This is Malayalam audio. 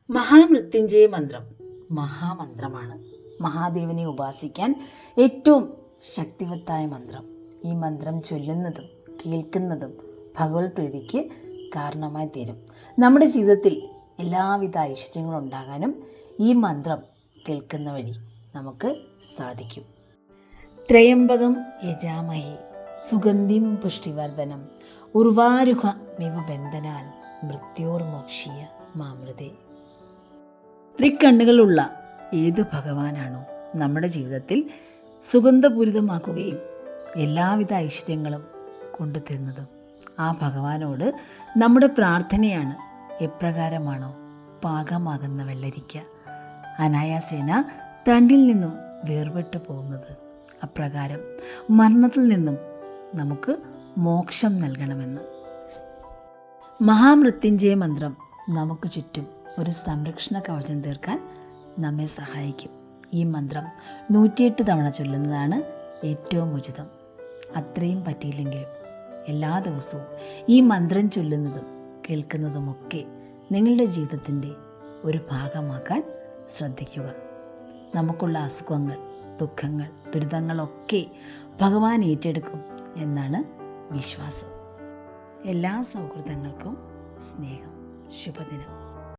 മഹാമൃത്യുഞ്ജയ മന്ത്രം മഹാമന്ത്രമാണ്. മഹാദേവനെ ഉപാസിക്കാൻ ഏറ്റവും ശക്തിവത്തായ മന്ത്രം. ഈ മന്ത്രം ചൊല്ലുന്നതും കേൾക്കുന്നതും ഭഗവത് പ്രീതിക്ക് കാരണമായി തീരും. നമ്മുടെ ജീവിതത്തിൽ എല്ലാവിധ ഐശ്വര്യങ്ങളും ഉണ്ടാകാനും ഈ മന്ത്രം കേൾക്കുന്ന വഴി നമുക്ക് സാധിക്കും. ത്രയംബകം യജാമഹേ സുഗന്ധിം പുഷ്ടിവർദ്ധനം ഉർവാരുഹമിവ ബന്ധനാൻ മൃത്യോർമോക്ഷിയ മാമൃതേ. ത്രിക്കണ്ണുകളുള്ള ഏതു ഭഗവാനാണോ നമ്മുടെ ജീവിതത്തിൽ സുഗന്ധപൂരിതമാക്കുകയും എല്ലാവിധ ഐശ്വര്യങ്ങളും കൊണ്ടുതരുന്നതും, ആ ഭഗവാനോട് നമ്മുടെ പ്രാർത്ഥനയാണ് എപ്രകാരമാണോ പാകമാകുന്ന വെള്ളരിക്ക അനായാസേന തണ്ടിൽ നിന്നും വേർപെട്ടു പോകുന്നത്, അപ്രകാരം മരണത്തിൽ നിന്നും നമുക്ക് മോക്ഷം നൽകണമെന്ന്. മഹാമൃത്യുഞ്ജയ മന്ത്രം നമുക്ക് ചുറ്റും ഒരു സംരക്ഷണ കവചം തീർക്കാൻ നമ്മെ സഹായിക്കും. ഈ മന്ത്രം 108 തവണ ചൊല്ലുന്നതാണ് ഏറ്റവും ഉചിതം. അത്രയും പറ്റിയില്ലെങ്കിലും എല്ലാ ദിവസവും ഈ മന്ത്രം ചൊല്ലുന്നതും കേൾക്കുന്നതുമൊക്കെ നിങ്ങളുടെ ജീവിതത്തിൻ്റെ ഒരു ഭാഗമാക്കാൻ ശ്രദ്ധിക്കുക. നമുക്കുള്ള അസുഖങ്ങൾ, ദുഃഖങ്ങൾ, ദുരിതങ്ങളൊക്കെ ഭഗവാൻ ഏറ്റെടുക്കും എന്നാണ് വിശ്വാസം. എല്ലാ സൗഹൃദങ്ങൾക്കും സ്നേഹം. ശുഭദിനം.